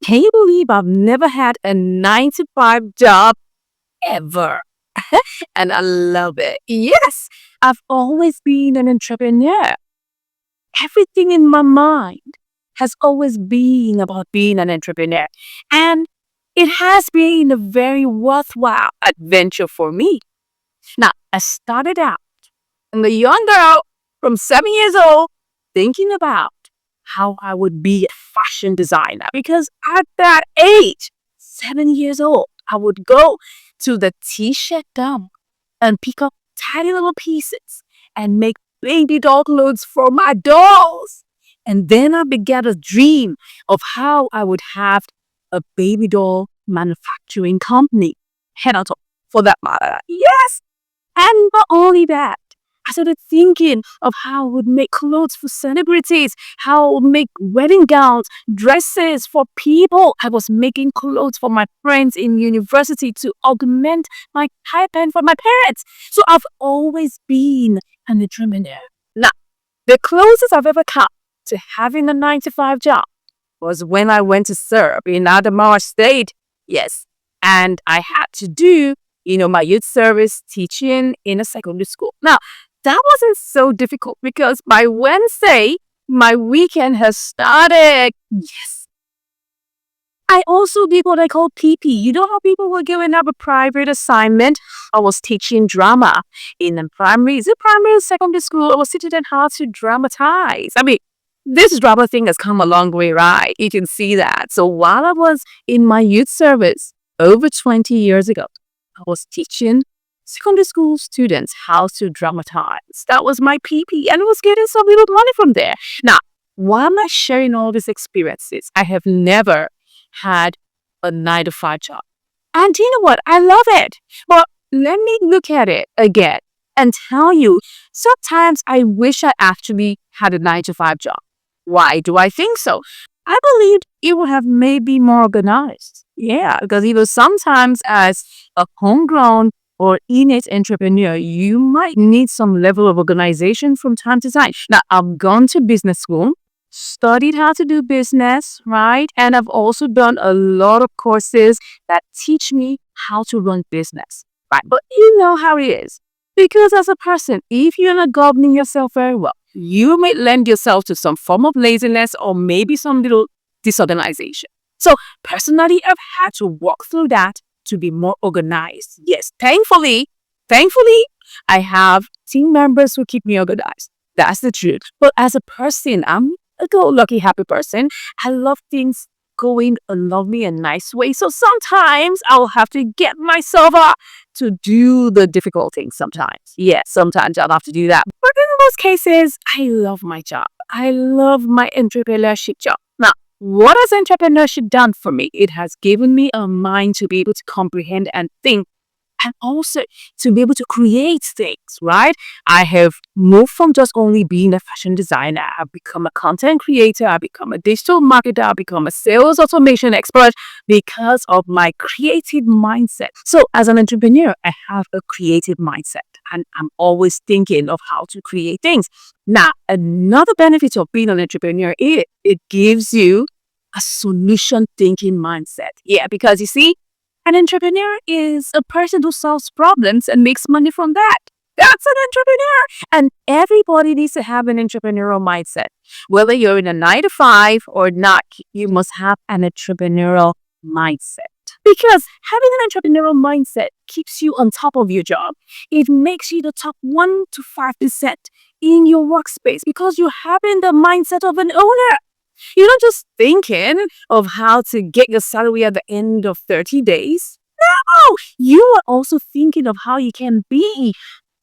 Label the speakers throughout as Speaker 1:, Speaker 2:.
Speaker 1: Can you believe I've never had a 9 to 5 job ever? And I love it. Yes, I've always been an entrepreneur. Everything in my mind has always been about being an entrepreneur. And it has been a very worthwhile adventure for me. Now, I started out as a young girl from 7 years old thinking about how I would be a fashion designer because at that age, 7 years old, I would go to the t-shirt dump and pick up tiny little pieces and make baby doll clothes for my dolls. And then I began a dream of how I would have a baby doll manufacturing company. Head on top for that matter. Yes. And not only that, I started thinking of how I would make clothes for celebrities, how I would make wedding gowns, dresses for people. I was making clothes for my friends in university to augment my stipend for my parents. So I've always been an entrepreneur. Now, the closest I've ever come to having a 9 to 5 job was when I went to serve in Adamawa State. Yes, and I had to do my youth service teaching in a secondary school. Now, that wasn't so difficult because by Wednesday, my weekend has started. Yes. I also did what I call PP. You know how people were giving up a private assignment? I was teaching drama in a primary. Is it primary or secondary school? I was teaching them how to dramatize. I mean, this drama thing has come a long way, right? You can see that. So while I was in my youth service over 20 years ago, I was teaching secondary school students how to dramatize. That was my PP, and I was getting some little money from there. Now, why am I sharing all these experiences? I have never had a 9 to 5 job. And you know what? I love it. But let me look at it again and tell you, sometimes I wish I actually had a 9 to 5 job. Why do I think so? I believe it would have made me more organized. Yeah, because sometimes as a homegrown or innate entrepreneur, you might need some level of organization from time to time. Now, I've gone to business school, studied how to do business, right? And I've also done a lot of courses that teach me how to run business, right? But you know how it is. Because as a person, if you're not governing yourself very well, you may lend yourself to some form of laziness or maybe some little disorganization. So personally, I've had to walk through that to be more organized. Yes, thankfully, I have team members who keep me organized. That's the truth. But as a person, I'm a go-lucky, happy person. I love things going a lovely and nice way. So sometimes I'll have to get myself up to do the difficult things sometimes. Yes, sometimes I'll have to do that. But in most cases, I love my job. I love my entrepreneurship job. Now, what has entrepreneurship done for me? It has given me a mind to be able to comprehend and think, and also to be able to create things, right? I have moved from just only being a fashion designer. I've become a content creator. I've become a digital marketer. I've become a sales automation expert because of my creative mindset. So as an entrepreneur, I have a creative mindset and I'm always thinking of how to create things. Now, another benefit of being an entrepreneur is it gives you a solution thinking mindset. Yeah, because you see, an entrepreneur is a person who solves problems and makes money from that. That's an entrepreneur. And everybody needs to have an entrepreneurial mindset. Whether you're in a 9 to 5 or not, you must have an entrepreneurial mindset. Because having an entrepreneurial mindset keeps you on top of your job. It makes you the top 1 to 5% in your workspace because you're having the mindset of an owner. You're not just thinking of how to get your salary at the end of 30 days. No, you are also thinking of how you can be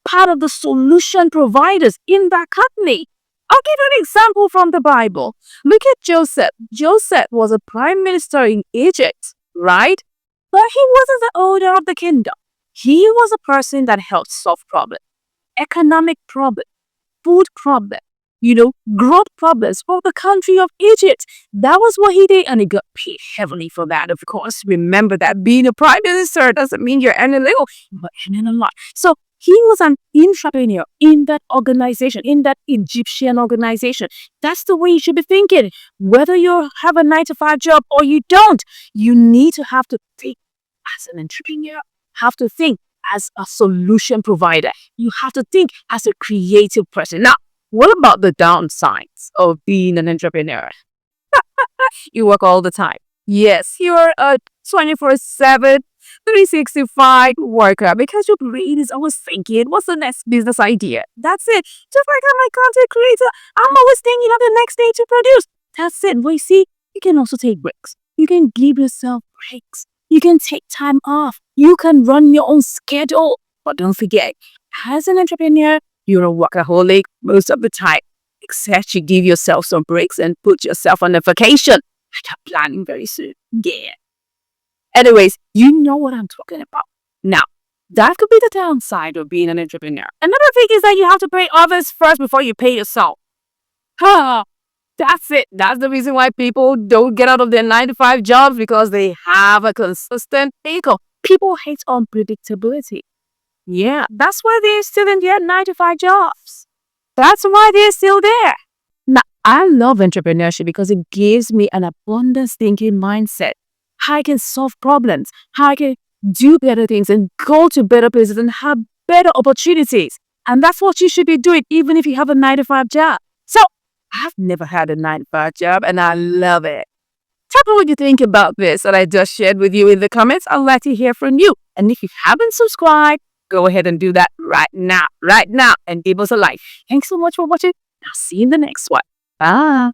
Speaker 1: part of the solution providers in that company. I'll give you an example from the Bible. Look at Joseph. Joseph was a prime minister in Egypt, right? But he wasn't the owner of the kingdom. He was a person that helped solve problems, economic problems, food problems, growth problems for the country of Egypt. That was what he did, and he got paid heavily for that, of course. Remember that being a prime minister doesn't mean you're earning little, but earning a lot. So He was an entrepreneur in that organization, in that Egyptian organization. That's the way you should be thinking. Whether you have a 9 to 5 job or you don't, you need to have to think as an entrepreneur, have to think as a solution provider. You have to think as a creative person. Now, what about the downsides of being an entrepreneur? You work all the time. Yes, you're a 24/7, 365 worker because your brain is always thinking, what's the next business idea? That's it. Just like I'm a content creator, I'm always thinking of the next day to produce. That's it. But you see, you can also take breaks. You can give yourself breaks. You can take time off. You can run your own schedule. But don't forget, as an entrepreneur, you're a workaholic most of the time. Except you give yourself some breaks and put yourself on a vacation. I got planning very soon. Yeah. Anyways, you know what I'm talking about. Now, that could be the downside of being an entrepreneur. Another thing is that you have to pay others first before you pay yourself. That's it. That's the reason why people don't get out of their 9 to 5 jobs because they have a consistent income. People hate unpredictability. Yeah, that's why they're still in their 9 to 5 jobs. That's why they're still there. Now, I love entrepreneurship because it gives me an abundance thinking mindset. How I can solve problems, how I can do better things and go to better places and have better opportunities. And that's what you should be doing, even if you have a 9 to 5 job. So, I've never had a 9 to 5 job and I love it. Tell me what you think about this that I just shared with you in the comments. I'd like to hear from you. And if you haven't subscribed, go ahead and do that right now, and give us a like. Thanks so much for watching. I'll see you in the next one. Bye.